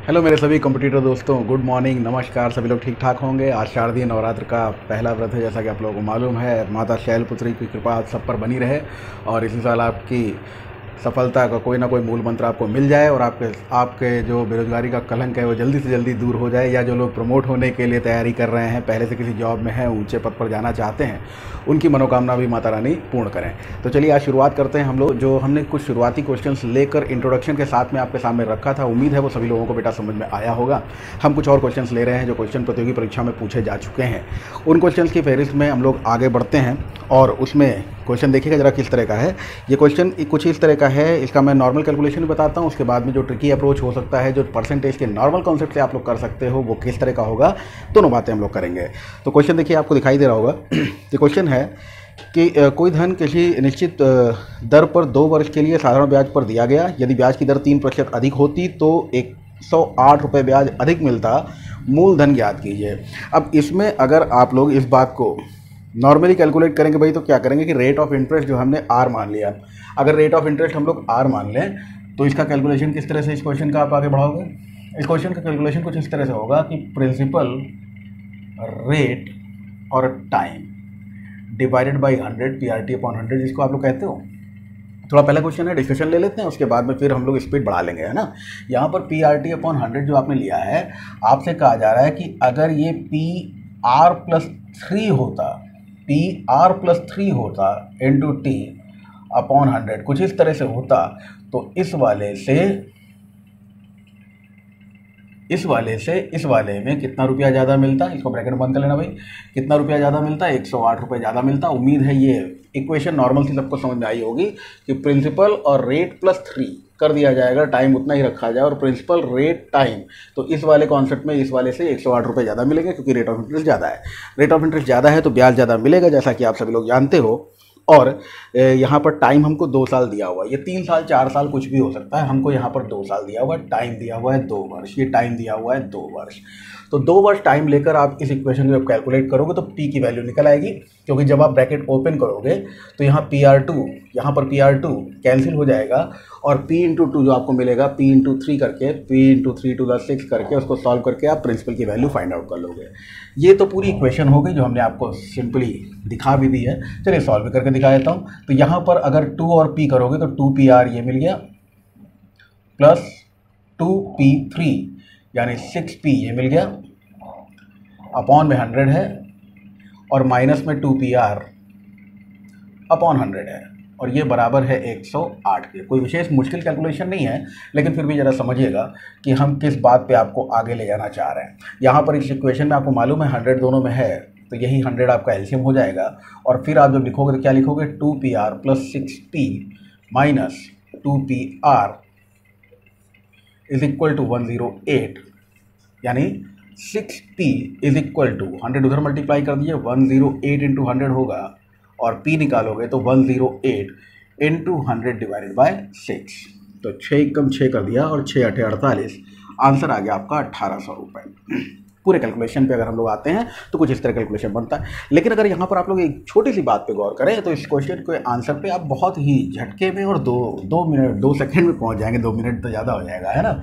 Hello मेरे सभी competitor दोस्तों, गुड मॉर्निंग, नमस्कार। सभी लोग ठीक ठाक होंगे। आज शारदीय नवरात्र का पहला व्रत है, जैसा कि आप लोगों को मालूम है। माता शैलपुत्री की कृपा आप सब पर बनी रहे और इसी साल आपकी सफलता का कोई ना कोई मूल मंत्र आपको मिल जाए और आपके जो बेरोजगारी का कलंक है वो जल्दी से जल्दी दूर हो जाए। या जो लोग प्रमोट होने के लिए तैयारी कर रहे हैं, पहले से किसी जॉब में हैं, ऊंचे पद पर जाना चाहते हैं, उनकी मनोकामना भी माता रानी पूर्ण करें। तो चलिए आज शुरुआत करते हैं हम लोग। जो हमने कुछ शुरुआती क्वेश्चंस लेकर इंट्रोडक्शन के साथ में आपके सामने रखा था, उम्मीद है वो सभी लोगों को बेटा समझ में आया होगा। हम कुछ और क्वेश्चंस ले रहे हैं जो क्वेश्चन प्रतियोगी परीक्षा में पूछे जा चुके हैं। उन क्वेश्चंस की फहरिस्त में हम लोग आगे बढ़ते हैं और उसमें क्वेश्चन देखिएगा जरा किस तरह का है। ये क्वेश्चन कुछ इस तरह का है। इसका मैं नॉर्मल कैलकुलेशन भी बताता हूँ, उसके बाद में जो ट्रिकी अप्रोच हो सकता है, जो परसेंटेज के नॉर्मल कॉन्सेप्ट से आप लोग कर सकते हो, वो किस तरह का होगा, दोनों बातें हम लोग करेंगे। तो क्वेश्चन देखिए, आपको दिखाई दे रहा होगा। ये क्वेश्चन है कि कोई धन किसी निश्चित दर पर 2 वर्ष के लिए साधारण ब्याज पर दिया गया। यदि ब्याज की दर 3% अधिक होती तो 108 रुपये ब्याज अधिक मिलता। मूलधन ज्ञात कीजिए। अब इसमें अगर आप लोग इस बात को नॉर्मली कैलकुलेट करेंगे भाई, तो क्या करेंगे कि रेट ऑफ इंटरेस्ट जो हमने आर मान लिया, अगर रेट ऑफ इंटरेस्ट हम लोग आर मान लें तो इसका कैलकुलेशन किस तरह से इस क्वेश्चन का आप आगे बढ़ाओगे। इस क्वेश्चन का कैलकुलेशन कुछ इस तरह से होगा कि प्रिंसिपल रेट और time divided by 100 PRT upon 100, जिसको आप लोग कहते हो। थोड़ा पहला क्वेश्चन है, डिस्कशन ले लेते हैं, उसके बाद में फिर हम लोग स्पीड बढ़ा लेंगे, है ना। यहाँ पर PRT अपॉन 100 जो आपने लिया है, आपसे कहा जा रहा है कि अगर ये PR+3 होता, PR+3 होता इंटू T अपॉन 100 कुछ इस तरह से होता, तो इस वाले में कितना रुपया ज़्यादा मिलता। इसको ब्रैकेट बंद कर लेना भाई। कितना रुपया ज़्यादा मिलता, 108 रुपये ज़्यादा मिलता। उम्मीद है ये इक्वेशन नॉर्मल सी सबको समझ में आई होगी कि प्रिंसिपल और रेट +3 कर दिया जाएगा, टाइम उतना ही रखा जाए और प्रिंसिपल रेट टाइम, तो इस वाले कॉन्सेप्ट में इस वाले से 108 रुपये ज़्यादा मिलेंगे, क्योंकि रेट ऑफ इंटरेस्ट ज़्यादा है। रेट ऑफ इंटरेस्ट ज़्यादा है तो ब्याज ज़्यादा मिलेगा, जैसा कि आप सभी लोग जानते हो। और यहाँ पर टाइम हमको 2 साल दिया हुआ है। ये 3 साल 4 साल कुछ भी हो सकता है, हमको यहाँ पर 2 साल दिया हुआ है, टाइम दिया हुआ है 2 वर्ष। ये टाइम दिया हुआ है 2 वर्ष। तो 2 वर्ष टाइम लेकर आप इस इक्वेशन को जब कैलकुलेट करोगे तो P की वैल्यू निकल आएगी, क्योंकि जब आप ब्रैकेट ओपन करोगे तो यहाँ PR2 कैंसिल हो जाएगा और P×2 जो आपको मिलेगा, P×3 करके, P×3 करके उसको सॉल्व करके आप प्रिंसिपल की वैल्यू फाइंड आउट कर लोगे। ये तो पूरी इक्वेशन हो गई जो हमने आपको सिंपली दिखा भी दी है। चलिए सॉल्व भी करके दिखा देता हूँ। तो यहाँ पर अगर 2 और P करोगे तो 2PR ये मिल गया, प्लस 2P3 यानी 6P ये मिल गया, अपॉन में 100 है और माइनस में 2PR अपॉन 100 है, और ये बराबर है 108 के। कोई विशेष मुश्किल कैलकुलेशन नहीं है, लेकिन फिर भी ज़रा समझिएगा कि हम किस बात पे आपको आगे ले जाना चाह रहे हैं। यहाँ पर इस इक्वेशन में आपको मालूम है 100 दोनों में है, तो यही 100 आपका एलसीएम हो जाएगा। और फिर आप जब लिखोगे तो क्या लिखोगे, 2PR plus 6P minus 2PR is equal to 108, यानी 6P इज इक्वल टू 100 उधर मल्टीप्लाई कर दिए, 108 इंटू 100 होगा, और P निकालोगे तो 108 इंटू 100 डिवाइडेड बाय 6। तो 6 कम 6 कर दिया और 6 8 48, आंसर आ गया आपका 1800 रुपये। पूरे कैलकुलेशन पे अगर हम लोग आते हैं तो कुछ इस तरह कैलकुलेशन बनता है। लेकिन अगर यहाँ पर आप लोग एक छोटी सी बात पे गौर करें तो इस क्वेश्चन के आंसर पे आप बहुत ही झटके में और 2 सेकंड में पहुँच जाएंगे। 2 मिनट तो ज़्यादा हो जाएगा, है ना।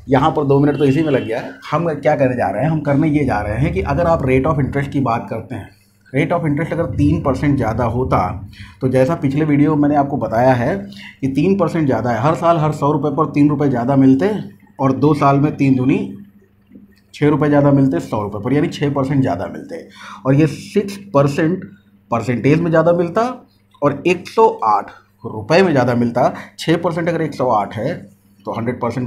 यहाँ पर 2 मिनट तो इसी में लग गया है। हम क्या करने जा रहे हैं, हम करने ये जा रहे हैं कि अगर आप रेट ऑफ इंटरेस्ट की बात करते हैं, रेट ऑफ इंटरेस्ट अगर 3% ज़्यादा होता, तो जैसा पिछले वीडियो मैंने आपको बताया है कि 3% ज़्यादा है, हर साल हर 100 रुपये पर 3 रुपये ज़्यादा मिलते, और 2 साल में 3 दूनी 6 रुपये ज़्यादा मिलते 100 रुपये पर, यानी 6% ज़्यादा मिलते। और ये 6% परसेंटेज में ज़्यादा मिलता और 108 रुपये में ज़्यादा मिलता। 6% अगर 108 है तो 100%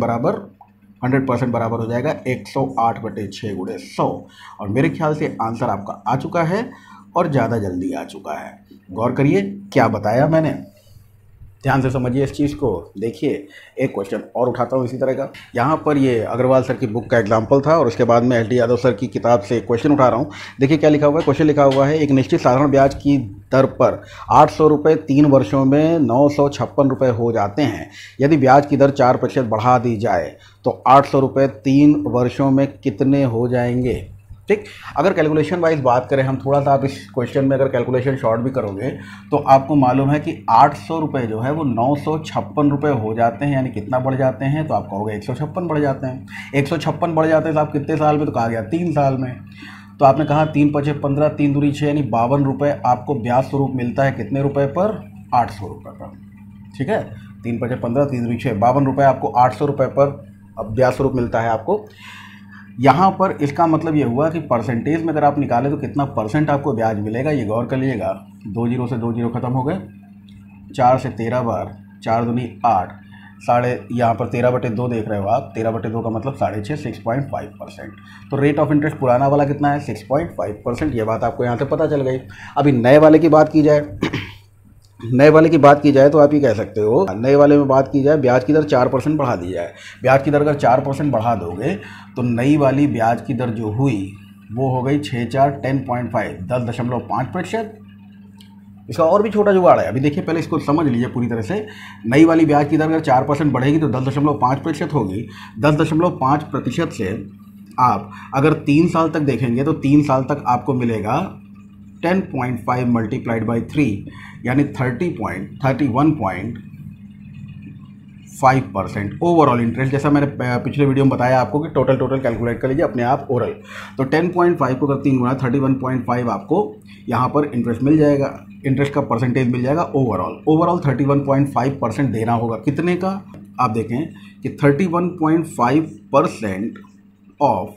बराबर हो जाएगा 108/6 × 100, और मेरे ख्याल से आंसर आपका आ चुका है और ज़्यादा जल्दी आ चुका है। गौर करिए क्या बताया मैंने, ध्यान से समझिए इस चीज़ को। देखिए एक क्वेश्चन और उठाता हूँ इसी तरह का। यहाँ पर ये अग्रवाल सर की बुक का एग्जाम्पल था और उसके बाद में LD यादव सर की किताब से क्वेश्चन उठा रहा हूँ। देखिए क्या लिखा हुआ है। क्वेश्चन लिखा हुआ है, एक निश्चित साधारण ब्याज की दर पर 800 रुपये 3 वर्षों में 956 रुपये हो जाते हैं। यदि ब्याज की दर 4% बढ़ा दी जाए तो 800 रुपये 3 वर्षों में कितने हो जाएंगे। ठीक। अगर कैलकुलेशन वाइज बात करें हम थोड़ा सा, आप इस क्वेश्चन में अगर कैलकुलेशन शॉर्ट भी करोगे तो आपको मालूम है कि 800 रुपये जो है वो 956 रुपये हो जाते हैं, यानी कितना बढ़ जाते हैं, तो आप कहोगे 156 बढ़ जाते हैं। 156 बढ़ जाते हैं तो आप कितने साल में, तो कहा गया 3 साल में। तो आपने कहा 3 पचे 15, 3 दूरी 6, यानी 52 रुपये आपको ब्याज स्वरूप मिलता है। कितने रुपए पर? 800 रुपये पर। ठीक है, 3 पचे 15, 3 दूरी 6, 52 रुपये आपको 800 रुपये पर अब ब्याज स्वरूप मिलता है आपको। यहाँ पर इसका मतलब ये हुआ कि परसेंटेज में अगर आप निकालें तो कितना परसेंट आपको ब्याज मिलेगा, ये गौर कर लीजिएगा। 2 जीरो से 2 जीरो खत्म हो गए, 4 से 13 बार, 4 दूनी 8, साढ़े, यहाँ पर 13/2 देख रहे हो आप, 13/2 का मतलब 6.5, 6.5%। तो रेट ऑफ इंटरेस्ट पुराना वाला कितना है? 6.5%। ये बात आपको यहाँ से पता चल गई। अभी नए वाले की बात की जाए नए वाले की बात की जाए तो आप ये कह सकते हो, नए वाले में बात की जाए, ब्याज की दर 4% बढ़ा दी जाए। ब्याज की दर अगर 4% बढ़ा दोगे तो नई वाली ब्याज की दर जो हुई वो हो गई 6 4 10.5, 10.5%। इसका और भी छोटा जुगाड़ है, अभी देखिए, पहले इसको समझ लीजिए पूरी तरह से। नई वाली ब्याज की दर अगर 4% बढ़ेगी तो 10.5% होगी। 10.5% से आप अगर 3 साल तक देखेंगे तो 3 साल तक आपको मिलेगा 10.5 मल्टीप्लाइड बाई 3, यानी 31.5% ओवरऑल इंटरेस्ट। जैसा मैंने पिछले वीडियो में बताया आपको कि टोटल कैलकुलेट कर लीजिए अपने आप ओरल। तो 10.5 को अगर 3 गुना 31.5 आपको यहाँ पर इंटरेस्ट मिल जाएगा, इंटरेस्ट का परसेंटेज मिल जाएगा ओवरऑल 31.5% देना होगा। कितने का? आप देखें कि 31.5% ऑफ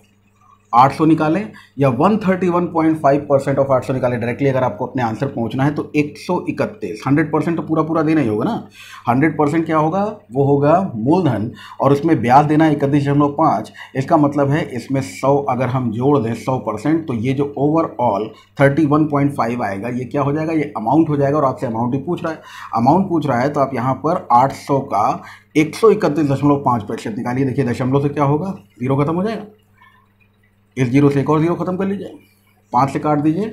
800 निकालें या 131.5% ऑफ 800 निकालें। डायरेक्टली अगर आपको अपने आंसर पहुंचना है तो 131, 100% तो पूरा देना ही होगा ना। 100% क्या होगा? वो होगा मूलधन और उसमें ब्याज देना 31.5। इसका मतलब है इसमें 100 अगर हम जोड़ दें 100%, तो ये जो ओवरऑल 31.5 आएगा ये क्या हो जाएगा? ये अमाउंट हो जाएगा। और आपसे अमाउंट ही पूछ रहा है तो आप यहाँ पर 800 का 131.5% निकालिए। देखिए दशमलव से क्या होगा? 0 खत्म हो जाएगा। इस 0 से एक और 0 खत्म कर लीजिए, 5 से काट दीजिए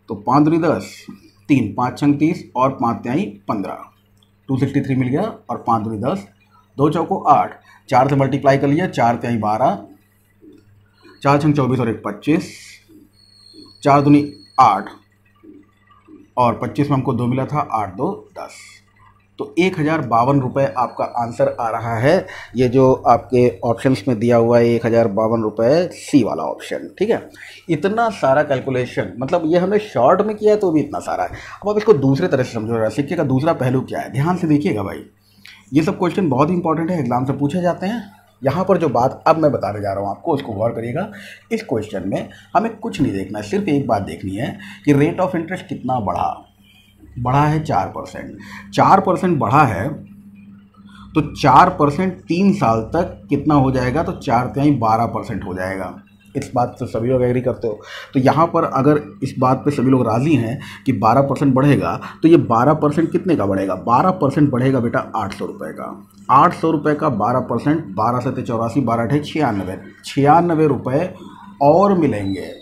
तो 5 दूनी 10, 3, 5 छंग 30 और 5 तिहाई 15, 263 मिल गया। और 5 दूनी 10, 2 चौको 8, 4 से मल्टीप्लाई कर लीजिए, 4 तिहाई 12, 4 छंग 24 और 1 25, 4 दूनी 8 और 25 में हमको 2 मिला था, 8 2 10। तो 1052 रुपये आपका आंसर आ रहा है। ये जो आपके ऑप्शंस में दिया हुआ है 1052 रुपये, सी वाला ऑप्शन। ठीक है, इतना सारा कैलकुलेशन, मतलब ये हमने शॉर्ट में किया है तो भी इतना सारा है। अब आप इसको दूसरे तरह से समझो, सिक्के का दूसरा पहलू क्या है, ध्यान से देखिएगा भाई। ये सब क्वेश्चन बहुत ही इंपॉर्टेंट है, एग्जाम से पूछे जाते हैं। यहाँ पर जो बात अब मैं बताने जा रहा हूँ आपको, उसको गौर करिएगा। इस क्वेश्चन में हमें कुछ नहीं देखना है, सिर्फ एक बात देखनी है कि रेट ऑफ इंटरेस्ट कितना बढ़ा है। 4% बढ़ा है तो 4% 3 साल तक कितना हो जाएगा? तो 4 तिहाई 12% हो जाएगा। इस बात से सभी लोग एग्री करते हो। तो यहाँ पर अगर इस बात पे सभी लोग राज़ी हैं कि 12% बढ़ेगा, तो ये 12% कितने का बढ़ेगा? 12% बढ़ेगा बेटा 800 रुपये का। 800 रुपये का 12%, 12 से 84, 12 × 96 रुपये और मिलेंगे।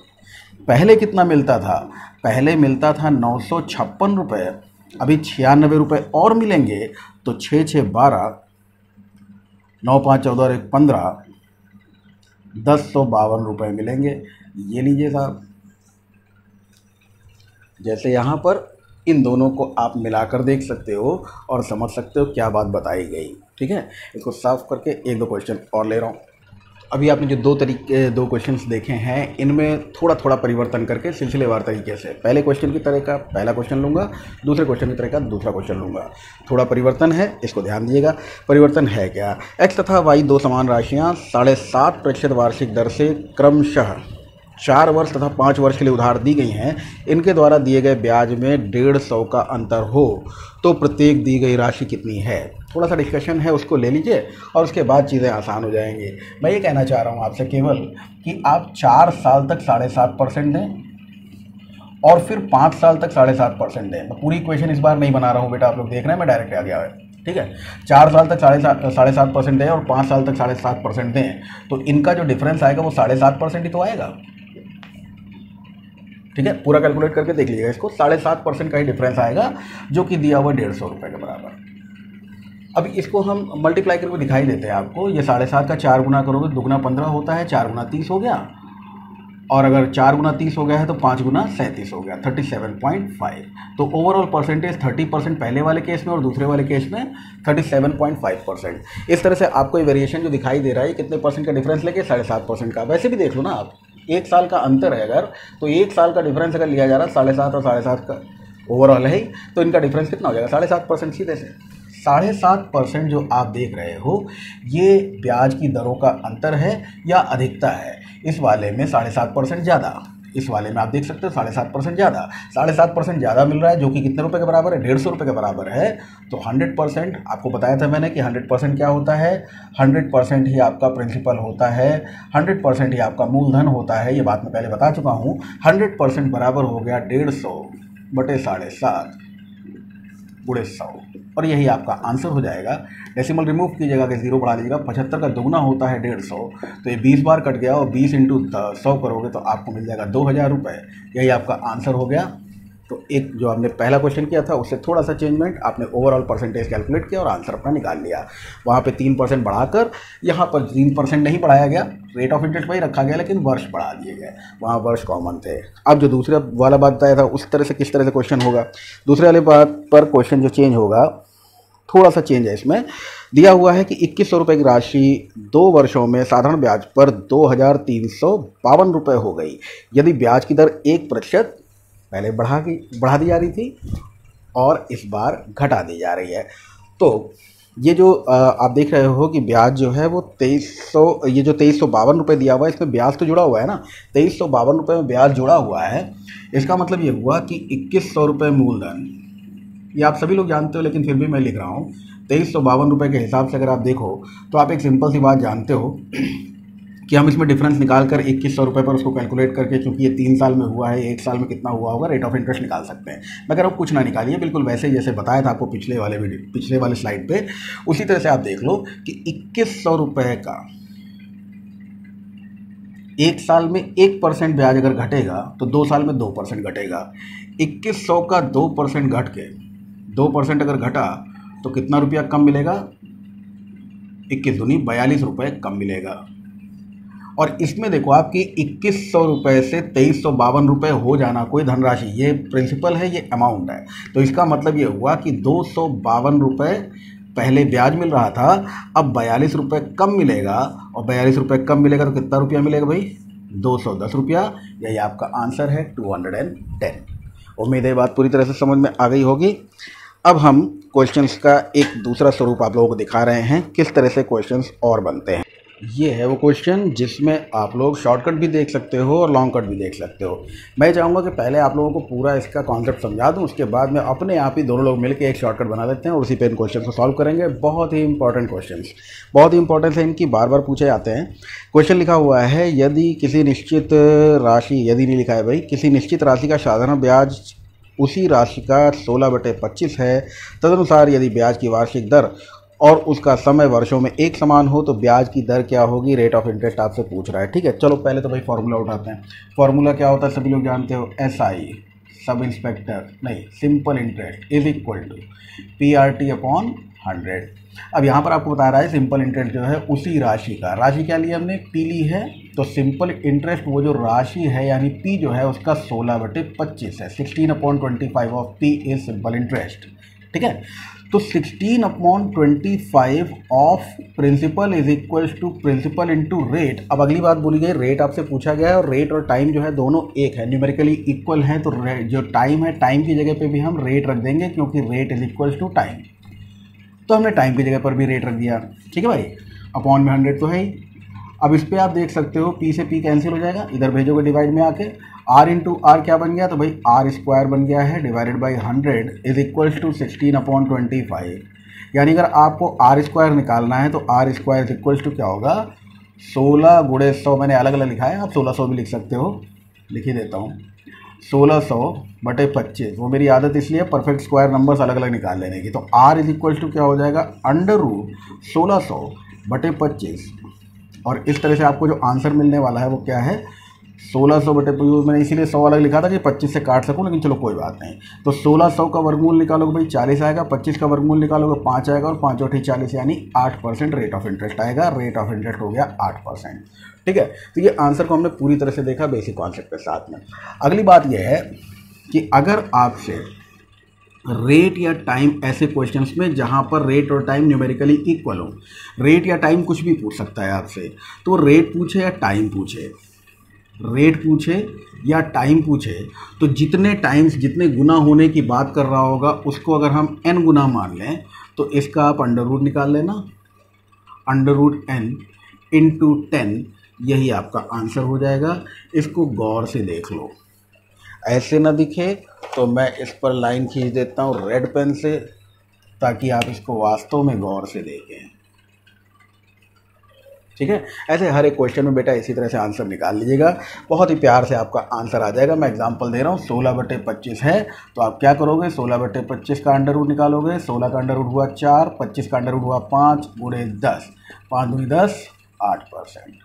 पहले कितना मिलता था? पहले मिलता था 956 रुपये, अभी 96 रुपये और मिलेंगे। तो 6 6 12, 9 5 14 और 1 15, 1052 रुपये मिलेंगे। ये लीजिए साहब। जैसे यहाँ पर इन दोनों को आप मिलाकर देख सकते हो और समझ सकते हो क्या बात बताई गई। ठीक है, इसको साफ करके 1-2 क्वेश्चन और ले रहा हूँ। अभी आपने जो 2 क्वेश्चंस देखे हैं, इनमें थोड़ा परिवर्तन करके सिलसिलेवार तरीके से पहले क्वेश्चन की तरह का पहला क्वेश्चन लूँगा, दूसरे क्वेश्चन की तरह का दूसरा क्वेश्चन लूँगा। थोड़ा परिवर्तन है, इसको ध्यान दीजिएगा। परिवर्तन है क्या? x तथा y 2 समान राशियाँ 7.5% वार्षिक दर से क्रमशः 4 वर्ष तथा 5 वर्ष के लिए उधार दी गई हैं। इनके द्वारा दिए गए ब्याज में 150 का अंतर हो तो प्रत्येक दी गई राशि कितनी है? थोड़ा सा डिस्कशन है, उसको ले लीजिए और उसके बाद चीज़ें आसान हो जाएंगी। मैं ये कहना चाह रहा हूँ आपसे केवल कि आप 4 साल तक 7.5% दें और फिर 5 साल तक 7.5% दें। मैं पूरी इक्वेशन इस बार नहीं बना रहा हूँ बेटा, आप लोग देख रहे हैं मैं डायरेक्ट आ गया है। ठीक है, 4 साल तक 7.5% दें और 5 साल तक 7.5% दें, तो इनका जो डिफरेंस आएगा वो 7.5% ही तो आएगा। ठीक है, पूरा कैलकुलेट करके देख लीजिएगा इसको, 7.5% का ही डिफरेंस आएगा जो कि दिया हुआ 150 रुपये के बराबर। अब इसको हम मल्टीप्लाई करके दिखाई देते हैं आपको। ये 7.5 का 4 गुना करोगे, 2 गुना 15 होता है, 4 गुना 30 हो गया और अगर 4 गुना 30 हो गया है तो 5 गुना 37 हो गया 37.5। तो ओवरऑल परसेंटेज 30% पहले वाले केस में और दूसरे वाले केस में 37.5%। इस तरह से आपको ये वेरिएशन जो दिखाई दे रहा है कितने परसेंट का डिफरेंस लेके 7.5% का। वैसे भी देख लो ना आप, 1 साल का अंतर है अगर, तो 1 साल का डिफरेंस अगर लिया जा रहा है 7.5 और 7.5 का ओवरऑल है, तो इनका डिफरेंस कितना हो जाएगा 7.5% सीधे से। 7.5% जो आप देख रहे हो ये ब्याज की दरों का अंतर है या अधिकता है। इस वाले में 7.5% ज़्यादा, इस वाले में आप देख सकते हो 7.5% ज़्यादा। 7.5% ज़्यादा मिल रहा है जो कि कितने रुपए के बराबर है, 150 रुपये के बराबर है। तो 100% आपको बताया था मैंने कि 100% क्या होता है, 100% ही आपका प्रिंसिपल होता है, 100% ही आपका मूलधन होता है। ये बात मैं पहले बता चुका हूँ। 100% बराबर हो गया 150 बटे 7.5 गुणे 100, और यही आपका आंसर हो जाएगा। डेसिमल रिमूव कीजिएगा कि 0 बढ़ा लीजिएगा। 75 का दोगुना होता है 150, तो ये 20 बार कट गया और 20 इंटू 100 करोगे तो आपको मिल जाएगा 2000 रुपये। यही आपका आंसर हो गया। तो एक जो आपने पहला क्वेश्चन किया था उससे थोड़ा सा चेंजमेंट, आपने ओवरऑल परसेंटेज कैलकुलेट किया और आंसर अपना निकाल लिया। वहाँ पे 3% बढ़ाकर, यहाँ पर 3% नहीं बढ़ाया गया, रेट ऑफ इंटरेस्ट वही रखा गया लेकिन वर्ष बढ़ा दिए गए, वहाँ वर्ष कॉमन थे। अब जो दूसरा वाला बात बताया था उस तरह से किस तरह से क्वेश्चन होगा, दूसरे वाले बात पर क्वेश्चन जो चेंज होगा, थोड़ा सा चेंज है इसमें। दिया हुआ है कि 2100 रुपये की राशि 2 वर्षों में साधारण ब्याज पर 2352 रुपये हो गई यदि ब्याज की दर 1% पहले बढ़ा दी जा रही थी और इस बार घटा दी जा रही है। तो ये जो आप देख रहे हो कि ब्याज जो है वो 2352 रुपये दिया हुआ है, इसमें ब्याज तो जुड़ा हुआ है ना, 2352 रुपये में ब्याज जुड़ा हुआ है। इसका मतलब ये हुआ कि 2100 रुपये मूलधन, ये आप सभी लोग जानते हो लेकिन फिर भी मैं लिख रहा हूँ। 2352 रुपये के हिसाब से अगर आप देखो तो आप एक सिंपल सी बात जानते हो कि हम इसमें डिफरेंस निकाल कर 2100 रुपये पर उसको कैलकुलेट करके, चूंकि ये 3 साल में हुआ है, 1 साल में कितना हुआ होगा, रेट ऑफ इंटरेस्ट निकाल सकते हैं। मैं कह रहा हूँ कुछ ना निकालिए, बिल्कुल वैसे ही जैसे बताया था आपको पिछले वाले स्लाइड पे, उसी तरह से आप देख लो कि 2100 रुपये का 1 साल में 1% ब्याज अगर घटेगा तो 2 साल में 2% घटेगा। 2100 का 2% घट के 2% अगर घटा तो कितना रुपया कम मिलेगा, 21 दूनी 42 रुपये कम मिलेगा। और इसमें देखो आपकी 2100 रुपये से 2352 रुपये हो जाना कोई धनराशि, ये प्रिंसिपल है, ये अमाउंट है। तो इसका मतलब ये हुआ कि 252 रुपये पहले ब्याज मिल रहा था, अब 42 रुपये कम मिलेगा, और 42 रुपये कम मिलेगा तो कितना रुपया मिलेगा भाई, 210 रुपया। यही आपका आंसर है 210। उम्मीद है बात पूरी तरह से समझ में आ गई होगी। अब हम क्वेश्चंस का एक दूसरा स्वरूप आप लोगों को दिखा रहे हैं, किस तरह से क्वेश्चंस और बनते हैं। ये है वो क्वेश्चन जिसमें आप लोग शॉर्टकट भी देख सकते हो और लॉन्ग कट भी देख सकते हो। मैं चाहूँगा कि पहले आप लोगों को पूरा इसका कॉन्सेप्ट समझा दूं, उसके बाद में अपने आप ही दोनों लोग मिलकर एक शॉर्टकट बना लेते हैं और उसी पे इन क्वेश्चन को सॉल्व करेंगे। बहुत ही इंपॉर्टेंट क्वेश्चन, बहुत ही इंपॉर्टेंट है, इनकी बार बार पूछे जाते हैं। क्वेश्चन लिखा हुआ है, यदि किसी निश्चित राशि, यदि नहीं लिखा है भाई, किसी निश्चित राशि का साधारण ब्याज उसी राशि का 16/25 है, तदनुसार यदि ब्याज की वार्षिक दर और उसका समय वर्षों में एक समान हो तो ब्याज की दर क्या होगी, रेट ऑफ इंटरेस्ट आपसे पूछ रहा है। ठीक है, चलो पहले तो भाई फॉर्मूला उठाते हैं। फॉर्मूला क्या होता है सभी लोग जानते हो, SI सब इंस्पेक्टर नहीं simple interest is equal to PRT upon 100। अब यहाँ पर आपको बता रहा है सिंपल इंटरेस्ट जो है उसी राशि का, राशि क्या ली हमने, P ली है, तो सिंपल इंटरेस्ट वो जो राशि है यानी P जो है उसका 16/25 है। 16/25 of P is simple interest. ठीक है, तो 16/25 of principal is equal to principal into rate. अब अगली बात बोली गई, रेट आपसे पूछा गया है और रेट और टाइम जो है दोनों एक है, न्यूमेरिकली इक्वल है। तो जो टाइम है, टाइम की जगह पे भी हम रेट रख देंगे क्योंकि rate is equal to time. तो हमने टाइम की जगह पर भी रेट रख दिया। ठीक है भाई, अपॉन में 100 तो है ही। अब इस पर आप देख सकते हो P से P कैंसिल हो जाएगा, इधर भेजोगे डिवाइड में आके, R इंटू आर क्या बन गया, तो भाई R² बन गया है divided by 100 is equals to 16/25। यानी अगर आपको R² निकालना है तो R² इज इक्वल्स टू क्या होगा, 16 गुणे 100। मैंने अलग अलग लिखा है, आप 1600 भी लिख सकते हो, लिख ही देता हूँ। 1600/25, वो मेरी आदत इसलिए परफेक्ट स्क्वायर नंबर्स अलग अलग निकाल लेने की। तो R इज इक्वल्स टू क्या हो जाएगा, √1600/25। और इस तरह से आपको जो आंसर मिलने वाला है वो क्या है, 1600 बटे, तो मैंने इसीलिए 100 अलग लिखा था कि 25 से काट सकूं, लेकिन चलो कोई बात नहीं। तो 1600 का वर्गमूल निकालोगे भाई 40 आएगा, 25 का वर्गमूल निकालोगे 5 आएगा, और 5 और 40 यानी 8% रेट ऑफ इंटरेस्ट आएगा। रेट ऑफ इंटरेस्ट हो गया 8%। ठीक है, तो ये आंसर को हमने पूरी तरह से देखा बेसिक कॉन्सेप्ट के साथ में। अगली बात यह है कि अगर आपसे रेट या टाइम, ऐसे क्वेश्चंस में जहां पर रेट और टाइम न्यूमेरिकली इक्वल हो, रेट या टाइम कुछ भी पूछ सकता है आपसे, तो रेट पूछे या टाइम पूछे, रेट पूछे या टाइम पूछे, तो जितने टाइम्स, जितने गुना होने की बात कर रहा होगा उसको अगर हम n गुना मान लें तो इसका आप अंडर रूट निकाल लेना, अंडर रूट n इंटू 10, यही आपका आंसर हो जाएगा। इसको गौर से देख लो, ऐसे ना दिखे तो मैं इस पर लाइन खींच देता हूँ रेड पेन से, ताकि आप इसको वास्तव में गौर से देखें। ठीक है, ऐसे हर एक क्वेश्चन में बेटा इसी तरह से आंसर निकाल लीजिएगा, बहुत ही प्यार से आपका आंसर आ जाएगा। मैं एग्जांपल दे रहा हूँ, 16 बटे 25 है, तो आप क्या करोगे, 16 बटे 25 का अंडर रूट निकालोगे। 16 का अंडर रूट हुआ 4, 25 का अंडर रूट हुआ 5 गुणे 10, 5 दूनी 10, 8%।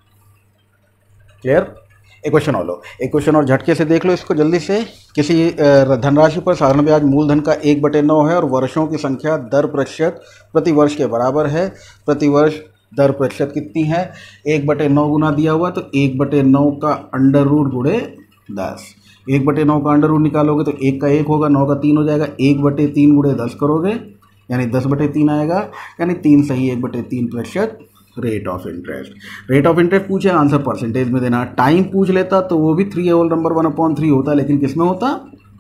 क्लियर? एक क्वेश्चन और लो, एक क्वेश्चन और झटके से देख लो इसको जल्दी से। किसी धनराशि पर साधारण ब्याज मूलधन का 1/9 है और वर्षों की संख्या दर प्रतिशत प्रति वर्ष के बराबर है। प्रति वर्ष दर प्रतिशत कितनी है? 1/9 गुना दिया हुआ, तो 1/9 का अंडर रूट गुणे 10। 1/9 का अंडर रूट निकालोगे तो 1 का 1 होगा, 9 का 3 हो जाएगा। 1/3 गुणे 10 करोगे यानी 10/3 आएगा, यानी 3 सही 1/3% rate of interest. Rate of interest पूछे, आंसर परसेंटेज में देना। टाइम पूछ लेता तो वो भी 3 होल नंबर 1/3 होता, लेकिन किस में होता?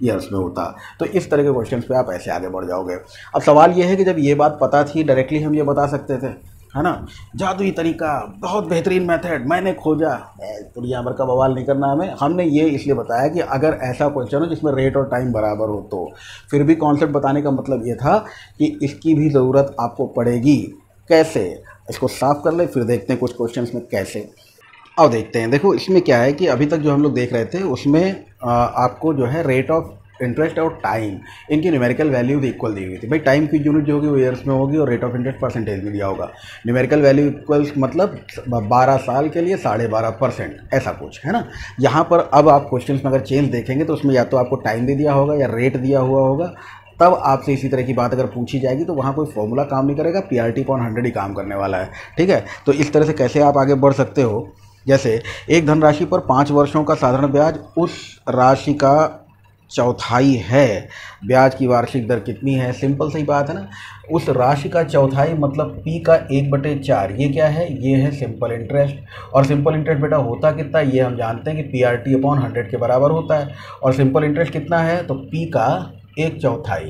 ईयर्स में होता। तो इस तरह के क्वेश्चंस पे आप ऐसे आगे बढ़ जाओगे। अब सवाल ये है कि जब ये बात पता थी, डायरेक्टली हम ये बता सकते थे, है ना, जादुई तरीका, बहुत बेहतरीन मेथड, मैंने खोजा, दुनिया भर का बवाल नहीं करना हमें। हमने ये इसलिए बताया कि अगर ऐसा क्वेश्चन हो जिसमें रेट और टाइम बराबर हो, तो फिर भी कॉन्सेप्ट बताने का मतलब ये था कि इसकी भी ज़रूरत आपको पड़ेगी। कैसे? इसको साफ कर ले, फिर देखते हैं कुछ क्वेश्चंस में कैसे। अब देखते हैं, देखो इसमें क्या है कि अभी तक जो हम लोग देख रहे थे उसमें आपको जो है रेट ऑफ इंटरेस्ट और टाइम, इनकी न्यूमेरिकल वैल्यूज इक्वल दी हुई थी। भाई टाइम की यूनिट जो होगी वो ईयर्स में होगी और रेट ऑफ इंटरेस्ट परसेंटेज में दिया होगा। न्यूमेरिकल वैल्यू इक्वल्स मतलब 12 साल के लिए 12.5%, ऐसा कुछ है ना। यहाँ पर अब आप क्वेश्चन में अगर चेंज देखेंगे तो उसमें या तो आपको टाइम दे दिया होगा या रेट दिया हुआ होगा। तब आपसे इसी तरह की बात अगर पूछी जाएगी तो वहाँ कोई फॉर्मूला काम नहीं करेगा, PRT/100 ही काम करने वाला है। ठीक है, तो इस तरह से कैसे आप आगे बढ़ सकते हो, जैसे एक धनराशि पर 5 वर्षों का साधारण ब्याज उस राशि का चौथाई है, ब्याज की वार्षिक दर कितनी है? सिंपल सी बात है ना, उस राशि का चौथाई मतलब P का 1/4। ये क्या है? ये है सिंपल इंटरेस्ट। और सिंपल इंटरेस्ट बेटा होता कितना, ये हम जानते हैं कि PRT/100 के बराबर होता है। और सिंपल इंटरेस्ट कितना है? तो P का 1/4,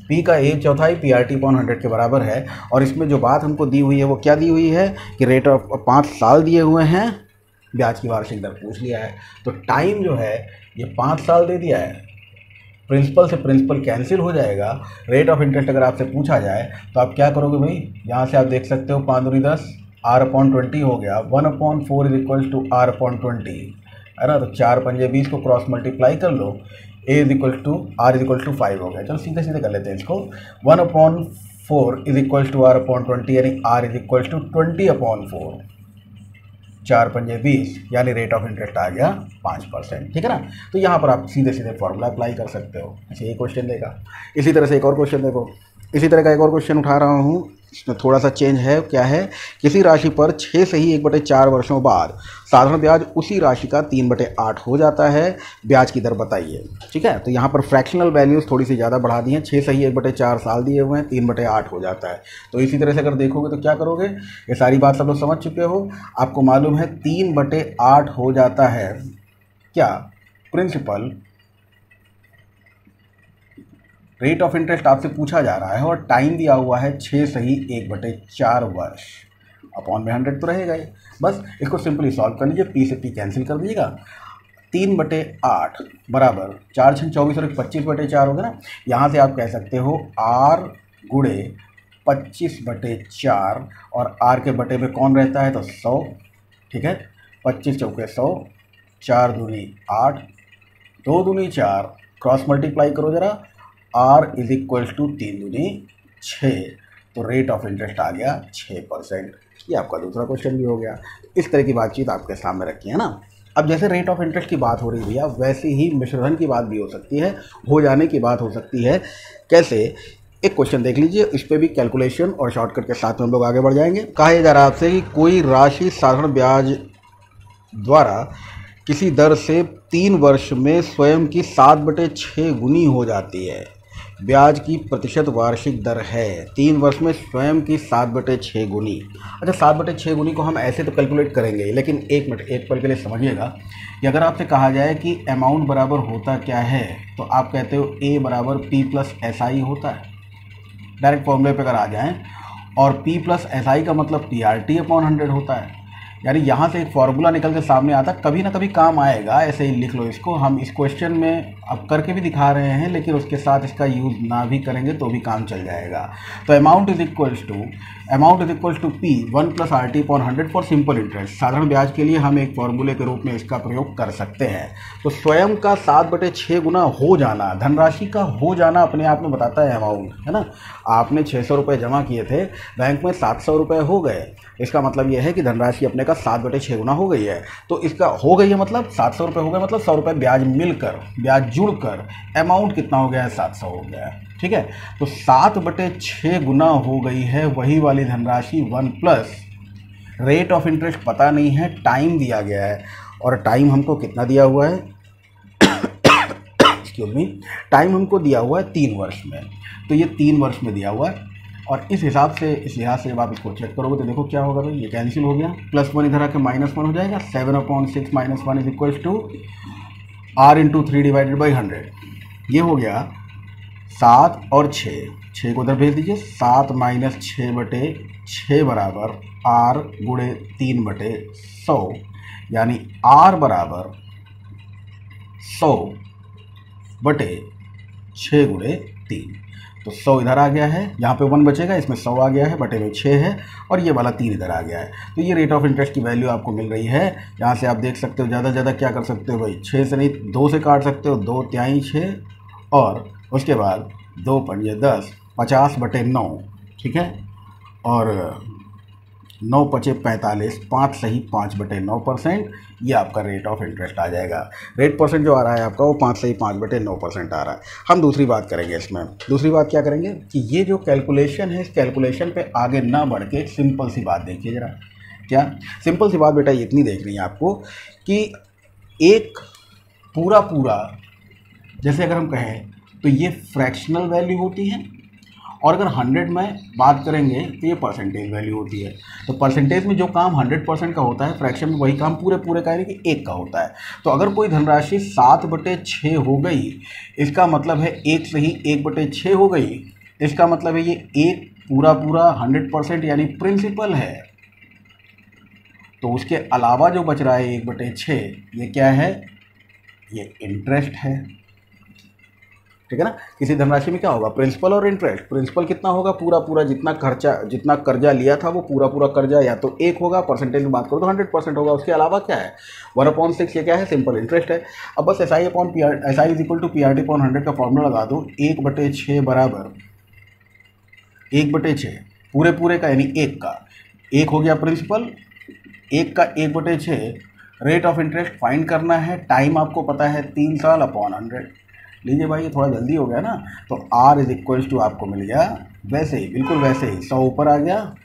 P का 1/4 PRT/100 के बराबर है। और इसमें जो बात हमको दी हुई है वो क्या दी हुई है कि रेट ऑफ 5 साल दिए हुए हैं, ब्याज की वार्षिक दर पूछ लिया है। तो टाइम जो है ये 5 साल दे दिया है, प्रिंसिपल से प्रिंसिपल कैंसिल हो जाएगा। रेट ऑफ इंटरेस्ट अगर आपसे पूछा जाए तो आप क्या करोगे भाई, यहाँ से आप देख सकते हो 5 दूनी 10, R/20 हो गया, 1/4 इज इक्वल्स टू R/20, है ना। तो 4 पंजे 20 को क्रॉस मल्टीप्लाई कर लो, A is equal to R is equal to 5 हो गया। चलो सीधे सीधे कर लेते हैं इसको, 1/4 इज इक्वल टू R/20 यानी R इज इक्वल टू 20/4, 4 पंजे 20 यानी रेट ऑफ इंटरेस्ट आ गया 5%। ठीक है ना। तो यहाँ पर आप सीधे सीधे फॉर्मूला अप्लाई कर सकते हो। अच्छा, ये क्वेश्चन देगा, इसी तरह से एक और क्वेश्चन देखो, इसी तरह का एक और क्वेश्चन उठा रहा हूँ। इसमें थोड़ा सा चेंज है, क्या है, किसी राशि पर 6 से ही 1/4 वर्षों बाद साधारण ब्याज उसी राशि का 3/8 हो जाता है, ब्याज की दर बताइए। ठीक है, तो यहाँ पर फ्रैक्शनल वैल्यूज़ थोड़ी सी ज़्यादा बढ़ा दी हैं, 6 से ही 1/4 साल दिए हुए हैं, 3/8 हो जाता है। तो इसी तरह से अगर देखोगे तो क्या करोगे, ये सारी बात सब लोग समझ चुके हो। आपको मालूम है 3/8 हो जाता है क्या, प्रिंसिपल रेट ऑफ इंटरेस्ट आपसे पूछा जा रहा है और टाइम दिया हुआ है 6 सही 1/4 वर्ष, अपॉन में 100 तो रहेगा ही। बस इसको सिंपली सॉल्व कर लीजिए, P से P कैंसिल कर दीजिएगा। 3/8 बराबर 4 6 24 और 25/4 होगा ना। यहाँ से आप कह सकते हो R गुणे 25/4, और R के बटे में कौन रहता है, तो 100। ठीक है, 25 चौके 100, 4 दूनी 8, 2 दूनी 4, क्रॉस मल्टीप्लाई करो जरा, R इज इक्वल टू 3 दूनी 6, तो रेट ऑफ इंटरेस्ट आ गया 6%। ये आपका दूसरा क्वेश्चन भी हो गया। इस तरह की बातचीत आपके सामने रखी है ना। अब जैसे रेट ऑफ इंटरेस्ट की बात हो रही है भैया, वैसे ही मिश्रधन की बात भी हो सकती है, हो जाने की बात हो सकती है। कैसे? एक क्वेश्चन देख लीजिए, इस पे भी कैलकुलेशन और शॉर्टकट के साथ में हम लोग आगे बढ़ जाएंगे। कहा जा रहा है आपसे कि कोई राशि साधारण ब्याज द्वारा किसी दर से 3 वर्ष में स्वयं की 7/6 गुनी हो जाती है। ब्याज की प्रतिशत वार्षिक दर है, 3 वर्ष में स्वयं की 7/6 गुनी। अच्छा, 7/6 गुनी को हम ऐसे तो कैलकुलेट करेंगे, लेकिन एक मिनट, एक पल के लिए समझिएगा कि अगर आपसे कहा जाए कि अमाउंट बराबर होता क्या है, तो आप कहते हो A बराबर P प्लस SI होता है। डायरेक्ट फॉर्मूले पे अगर आ जाएं, और P प्लस SI का मतलब PRT/100 होता है। यानी यहाँ से एक फार्मूला निकल के सामने आता, कभी ना कभी काम आएगा, ऐसे ही लिख लो इसको। हम इस क्वेश्चन में अब करके भी दिखा रहे हैं, लेकिन उसके साथ इसका यूज़ ना भी करेंगे तो भी काम चल जाएगा। तो amount is equals to P 1 + RT/100 for simple interest. साधारण ब्याज के लिए हम एक फार्मूले के रूप में इसका प्रयोग कर सकते हैं। तो स्वयं का 7/6 गुना हो जाना, धनराशि का हो जाना अपने आप में बताता है अमाउंट, है ना। आपने 600 रुपये जमा किए थे, बैंक में 700 रुपये हो गए, इसका मतलब यह है कि धनराशि अपने का 7/6 गुना हो गई है। तो इसका हो गई है मतलब 700 रुपये हो गए, मतलब 100 रुपये ब्याज मिलकर, ब्याज जुड़कर अमाउंट कितना हो गया है? 700 हो गया है। ठीक है, तो 7/6 गुना हो गई है वही वाली धनराशि 1 प्लस रेट ऑफ इंटरेस्ट पता नहीं है, टाइम दिया गया है, और टाइम हमको कितना दिया हुआ है? एक्सक्यूज मी, टाइम हमको दिया हुआ है 3 वर्ष में। तो ये 3 वर्ष में दिया हुआ है, और इस हिसाब से, इस लिहाज से जब आप इसको चेक करोगे तो देखो क्या होगा भाई, ये कैंसिल हो गया, +1 इधर आके -1 हो जाएगा। 7/6 - 1 इज इक्वल्स टू R × 3/100। ये हो गया 7 और 6 को उधर भेज दीजिए। 7 - 6/6 बराबर R × 3/100, यानी R बराबर 100/6 × 3। तो 100 इधर आ गया है, यहाँ पे 1 बचेगा, इसमें 100 आ गया है, बटे में 6 है, और ये वाला 3 इधर आ गया है। तो ये रेट ऑफ इंटरेस्ट की वैल्यू आपको मिल रही है। यहाँ से आप देख सकते हो, ज़्यादा से ज़्यादा क्या कर सकते हो भाई, 6 से नहीं 2 से काट सकते हो, 2 तिहाई 6, और उसके बाद 2 पंजे 10, 50/9, ठीक है, और 9 पचे 45, 5 सही 5/9%, ये आपका रेट ऑफ इंटरेस्ट आ जाएगा। रेट परसेंट जो आ रहा है आपका, वो 5 सही 5/9% आ रहा है। हम दूसरी बात करेंगे इसमें। दूसरी बात क्या करेंगे कि ये जो कैलकुलेशन है, इस कैलकुलेशन पे आगे ना बढ़ के एक सिंपल सी बात देखिए ज़रा। क्या सिंपल सी बात बेटा? इतनी देखनी है आपको कि एक पूरा जैसे अगर हम कहें तो ये फ्रैक्शनल वैल्यू होती है, और अगर 100 में बात करेंगे तो ये परसेंटेज वैल्यू होती है। तो परसेंटेज में जो काम 100% का होता है, फ्रैक्शन में वही काम पूरे का यानी कि 1 का होता है। तो अगर कोई धनराशि 7/6 हो गई, इसका मतलब है 1 सही 1/6 हो गई, इसका मतलब है ये 1 पूरा 100% यानी प्रिंसिपल है। तो उसके अलावा जो बच रहा है 1/6, ये क्या है? ये इंटरेस्ट है। ठीक है ना। किसी धनराशि में क्या होगा? प्रिंसिपल और इंटरेस्ट। प्रिंसिपल कितना होगा? पूरा जितना कर्जा लिया था वो पूरा कर्जा या तो 1 होगा, परसेंटेज में बात करो तो 100% होगा। उसके अलावा क्या है? 1/6, ये क्या है? सिंपल इंटरेस्ट है। अब बस SI is equal to PRT/100 का फॉर्मूला लगा दो। 1/6 बराबर 1/6 पूरे का यानी 1 का, 1 हो गया प्रिंसिपल, 1 का 1/6 रेट ऑफ इंटरेस्ट फाइंड करना है। टाइम आपको पता है 3 साल/100। लीजिए भाई, ये थोड़ा जल्दी हो गया ना। तो R इज इक्वल्स टू आपको मिल गया वैसे ही, बिल्कुल वैसे ही, 100 ऊपर आ गया,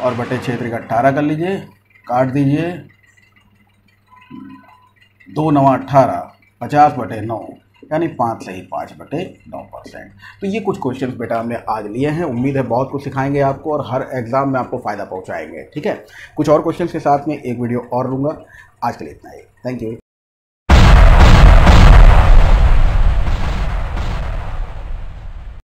और बटे 6 का 18 कर लीजिए, काट दीजिए, 2 9 18, 50/9, यानी 5 सही 5/9%। तो ये कुछ क्वेश्चंस बेटा हमने आज लिए हैं। उम्मीद है बहुत कुछ सिखाएंगे आपको, और हर एग्जाम में आपको फ़ायदा पहुंचाएंगे। ठीक है, कुछ और क्वेश्चंस के साथ में एक वीडियो और लूँगा। आज के लिए इतना ही, थैंक यू।